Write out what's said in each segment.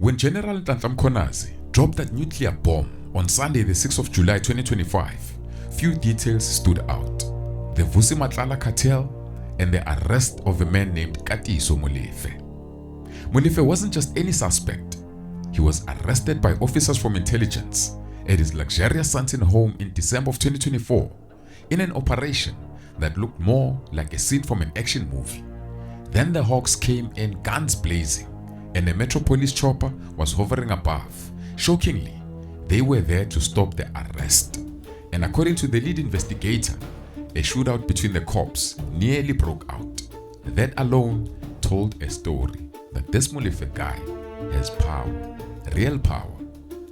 When General Nhlanhla Mkhonazi dropped that nuclear bomb on Sunday the 6th of July 2025, few details stood out. The Vusi Matlala cartel and the arrest of a man named Katiso Molefe. Molefe wasn't just any suspect. He was arrested by officers from intelligence at his luxurious Santin home in December of 2024 in an operation that looked more like a scene from an action movie. Then the Hawks came in guns blazing and a Metro Police chopper was hovering above. Shockingly, they were there to stop the arrest. And according to the lead investigator, a shootout between the cops nearly broke out. That alone told a story that this Molefe guy has power, real power,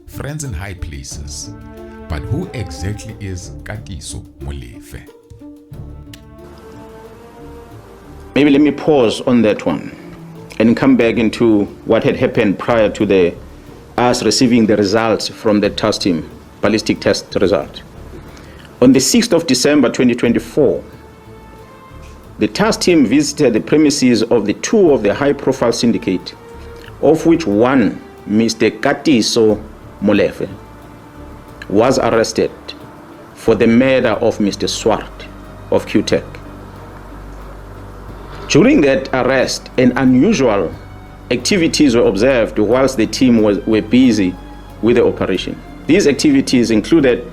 friends in high places. But who exactly is Katiso Molefe? Maybe let me pause on that one and come back into what had happened prior to us receiving the results from the test team, ballistic test result. On the 6th of December 2024, the task team visited the premises of the two of the high-profile syndicate, of which one, Mr. Katiso Molefe, was arrested for the murder of Mr. Swart of Gauteng. During that arrest, an unusual activities were observed whilst the team were busy with the operation. These activities included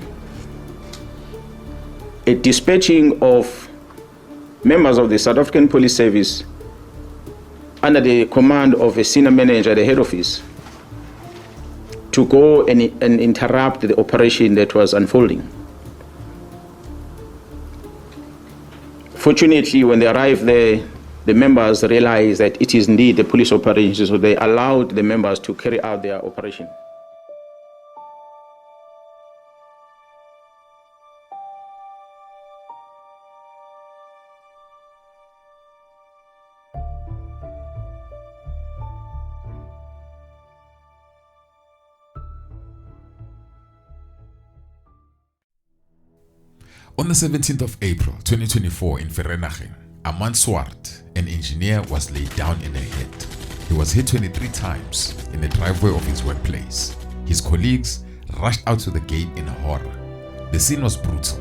a dispatching of members of the South African Police Service under the command of a senior manager at the head office to go and interrupt the operation that was unfolding. Fortunately, when they arrived there, the members realized that it is indeed a police operation, so they allowed the members to carry out their operation. On the 17th of April 2024 in Vereeniging, Amand Swart, an engineer, was laid down in a hit. He was hit 23 times in the driveway of his workplace. His colleagues rushed out to the gate in horror. The scene was brutal,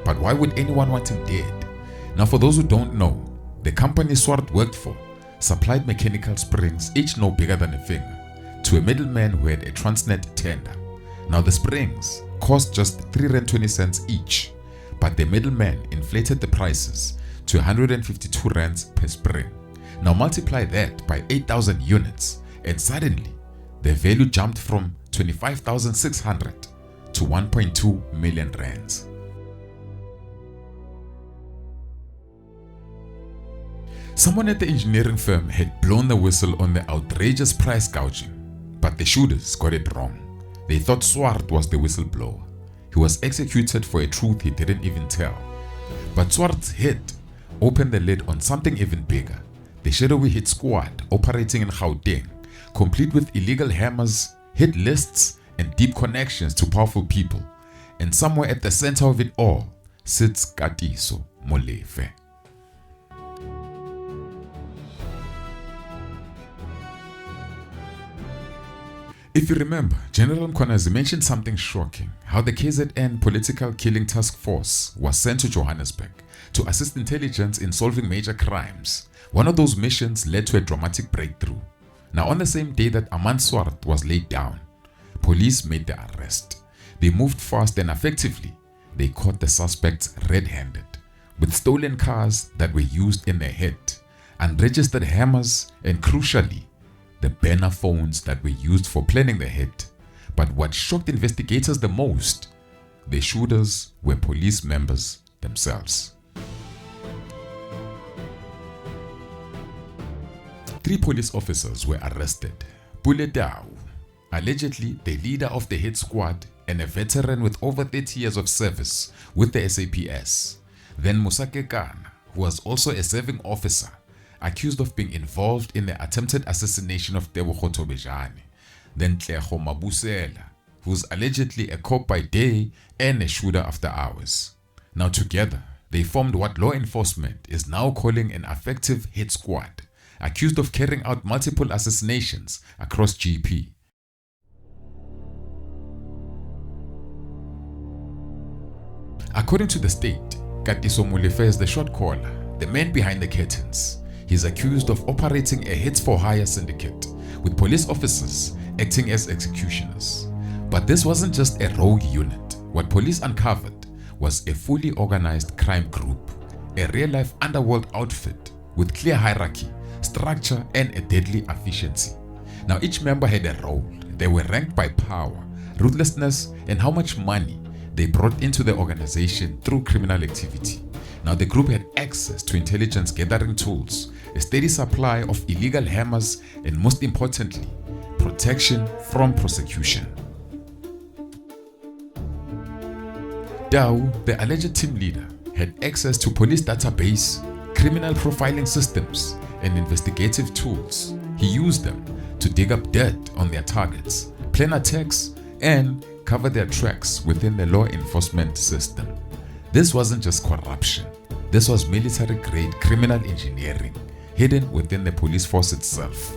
but why would anyone want him dead? Now, for those who don't know, the company Swart worked for supplied mechanical springs, each no bigger than a finger, to a middleman who had a Transnet tender. Now, the springs cost just 320 cents each, but the middleman inflated the prices to 152 rands per spring. Now multiply that by 8,000 units and suddenly the value jumped from 25,600 to 1.2 million rands. Someone at the engineering firm had blown the whistle on the outrageous price gouging, but the shooters got it wrong. They thought Swart was the whistleblower. He was executed for a truth he didn't even tell. But Swart's hit opened the lid on something even bigger. The shadowy hit squad operating in Gauteng, complete with illegal hammers, hit lists, and deep connections to powerful people. And somewhere at the center of it all sits Katiso Molefe. If you remember, General Mkhonazi mentioned something shocking, how the KZN Political Killing Task Force was sent to Johannesburg to assist intelligence in solving major crimes. One of those missions led to a dramatic breakthrough. Now, on the same day that Amand Swart was laid down, police made the arrest. They moved fast and effectively. They caught the suspects red-handed, with stolen cars that were used in their hit, unregistered hammers, and crucially, the burner phones that were used for planning the hit. But what shocked investigators the most, the shooters were police members themselves. 3 police officers were arrested. Puletau, allegedly the leader of the hit squad and a veteran with over 30 years of service with the SAPS. Then Musakekana, who was also a serving officer, accused of being involved in the attempted assassination of Tebogo Tobejane. Then Tleho Mabusela, who's allegedly a cop by day and a shooter after hours. Now together, they formed what law enforcement is now calling an effective hit squad, accused of carrying out multiple assassinations across GP. according to the state, Katiso Molefe is the shot caller, the man behind the curtains. He's accused of operating a hits-for-hire syndicate, with police officers acting as executioners. But this wasn't just a rogue unit. What police uncovered was a fully organized crime group, a real-life underworld outfit with clear hierarchy, structure, and a deadly efficiency. Now each member had a role. They were ranked by power, ruthlessness, and how much money they brought into the organization through criminal activity. Now the group had access to intelligence gathering tools, a steady supply of illegal hammers, and most importantly, protection from prosecution. Dau, the alleged team leader, had access to police database, criminal profiling systems, and investigative tools. He used them to dig up dirt on their targets, plan attacks, and cover their tracks within the law enforcement system. This wasn't just corruption. This was military-grade criminal engineering hidden within the police force itself.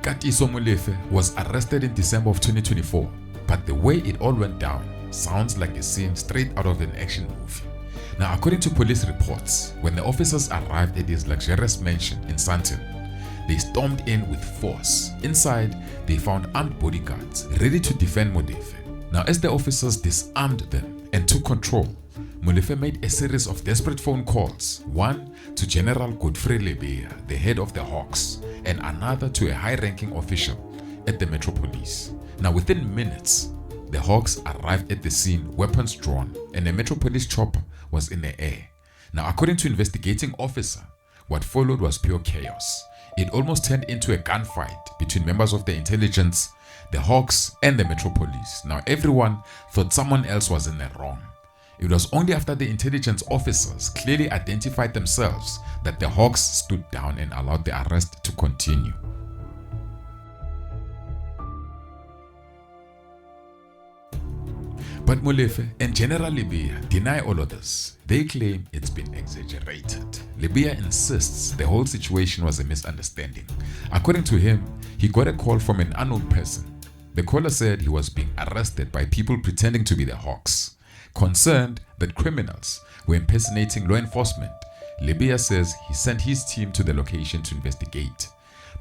Katiso Molefe was arrested in December of 2024, but the way it all went down sounds like a scene straight out of an action movie. Now, according to police reports, when the officers arrived at his luxurious mansion in Santin, they stormed in with force. Inside, they found armed bodyguards ready to defend Molefe. Now, as the officers disarmed them and took control, Molefe made a series of desperate phone calls, one to General Godfrey Lebeya, the head of the Hawks, and another to a high-ranking official at the Metro Police. Now, within minutes, the Hawks arrived at the scene, weapons drawn, and a Metro Police chopper was in the air. Now, according to investigating officer, what followed was pure chaos. It almost turned into a gunfight between members of the intelligence, the Hawks, and the Metro Police. Now, everyone thought someone else was in the wrong. It was only after the intelligence officers clearly identified themselves that the Hawks stood down and allowed the arrest to continue. But Molefe and General Lebeya deny all of this. They claim it's been exaggerated. Lebeya insists the whole situation was a misunderstanding. According to him, he got a call from an unknown person. The caller said he was being arrested by people pretending to be the Hawks. Concerned that criminals were impersonating law enforcement, Lebeya says he sent his team to the location to investigate.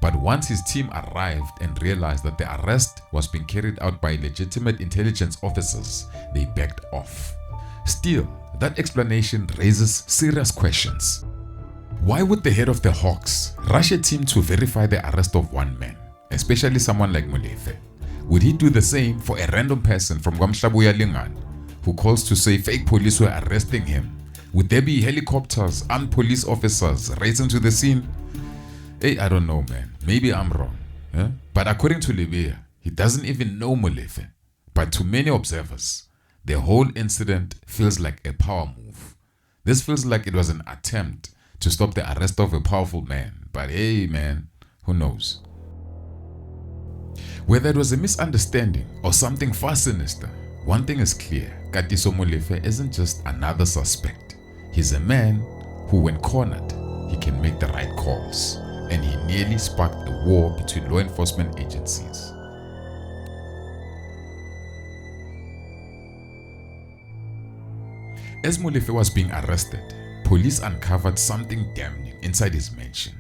But once his team arrived and realized that the arrest was being carried out by legitimate intelligence officers, they backed off. Still, that explanation raises serious questions. Why would the head of the Hawks rush a team to verify the arrest of one man, especially someone like Molefe? Would he do the same for a random person from Gwamhlabuya Lingan who calls to say fake police were arresting him? Would there be helicopters, armed police officers racing to the scene? Hey, I don't know, man. Maybe I'm wrong. But according to Lebeya, he doesn't even know Molefe. But to many observers, the whole incident feels like a power move. This feels like it was an attempt to stop the arrest of a powerful man. But hey, man, who knows? Whether it was a misunderstanding or something far sinister, one thing is clear. Katiso Molefe isn't just another suspect. He's a man who, when cornered, he can make the right calls. And he nearly sparked a war between law enforcement agencies. As Molefe was being arrested, police uncovered something damning inside his mansion.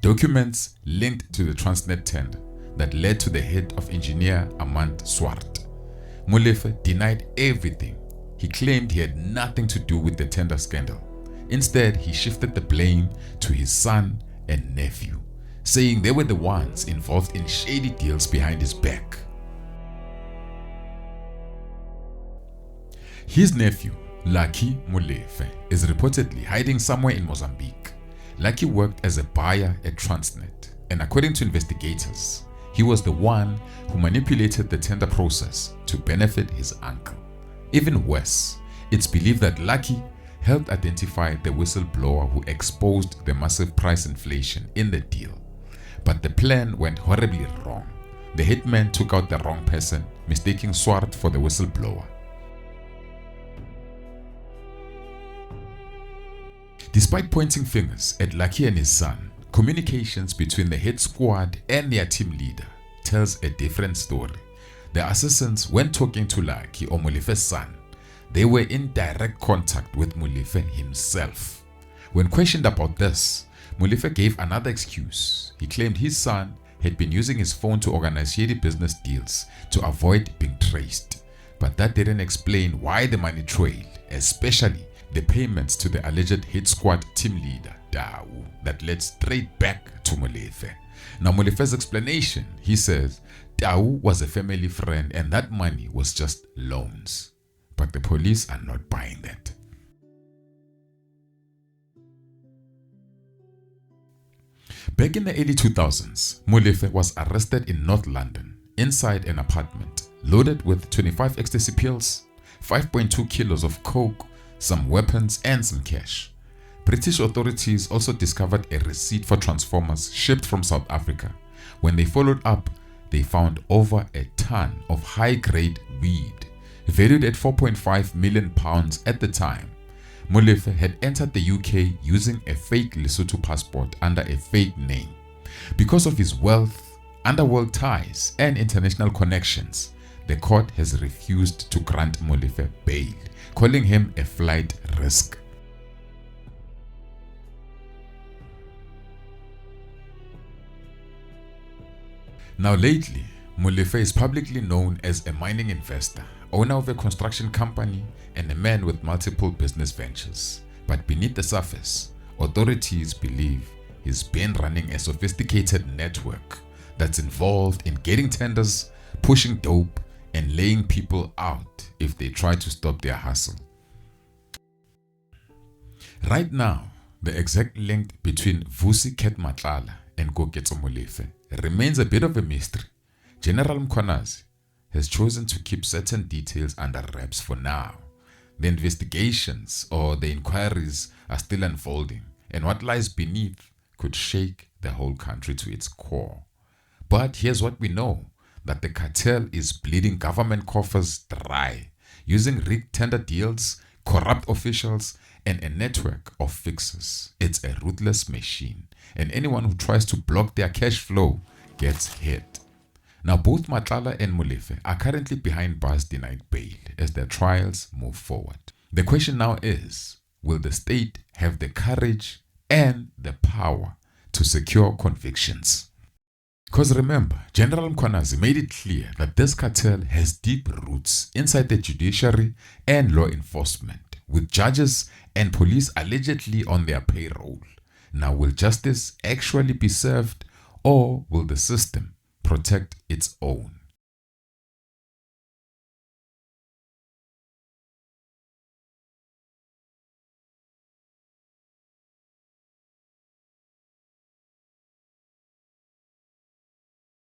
Documents linked to the Transnet tender that led to the head of engineer Armand Swart. Molefe denied everything. He claimed he had nothing to do with the tender scandal. Instead, he shifted the blame to his son and nephew, saying they were the ones involved in shady deals behind his back. His nephew, Lucky Molefe, is reportedly hiding somewhere in Mozambique. Lucky worked as a buyer at Transnet, and according to investigators, he was the one who manipulated the tender process to benefit his uncle. Even worse, it's believed that Lucky helped identify the whistleblower who exposed the massive price inflation in the deal. But the plan went horribly wrong. The hitman took out the wrong person, mistaking Swart for the whistleblower. Despite pointing fingers at Lucky and his son, communications between the hit squad and their team leader tells a different story. The assassins, when talking to Lucky or Molefe's son, they were in direct contact with Molefe himself. When questioned about this, Molefe gave another excuse. He claimed his son had been using his phone to organize shady business deals to avoid being traced. But that didn't explain why the money trailed, especially the payments to the alleged hit squad team leader, Tau, that led straight back to Molefe. Now Molefe's explanation, he says, Tau was a family friend and that money was just loans. But the police are not buying that. Back in the early 2000s, Molefe was arrested in North London inside an apartment loaded with 25 ecstasy pills, 5.2 kilos of coke, some weapons and some cash. British authorities also discovered a receipt for transformers shipped from South Africa. When they followed up, they found over a ton of high-grade weed, valued at £4.5 million at the time. Molefe had entered the UK using a fake Lesotho passport under a fake name. Because of his wealth, underworld ties, and international connections, the court has refused to grant Molefe bail, calling him a flight risk. Now lately, Molefe is publicly known as a mining investor, owner of a construction company, and a man with multiple business ventures. But beneath the surface, authorities believe he's been running a sophisticated network that's involved in getting tenders, pushing dope, and laying people out if they try to stop their hustle. Right now, the exact link between Vusi Matlala and Katiso Molefe remains a bit of a mystery. General Mkhwanazi has chosen to keep certain details under wraps for now. The investigations or the inquiries are still unfolding, and what lies beneath could shake the whole country to its core. But here's what we know, that the cartel is bleeding government coffers dry, using rigged tender deals, corrupt officials, and a network of fixers. It's a ruthless machine, and anyone who tries to block their cash flow gets hit. Now both Matlala and Molefe are currently behind bars denied bail as their trials move forward. The question now is, will the state have the courage and the power to secure convictions? Because remember, General Mkhwanazi made it clear that this cartel has deep roots inside the judiciary and law enforcement, with judges and police allegedly on their payroll. Now, will justice actually be served, or will the system protect its own?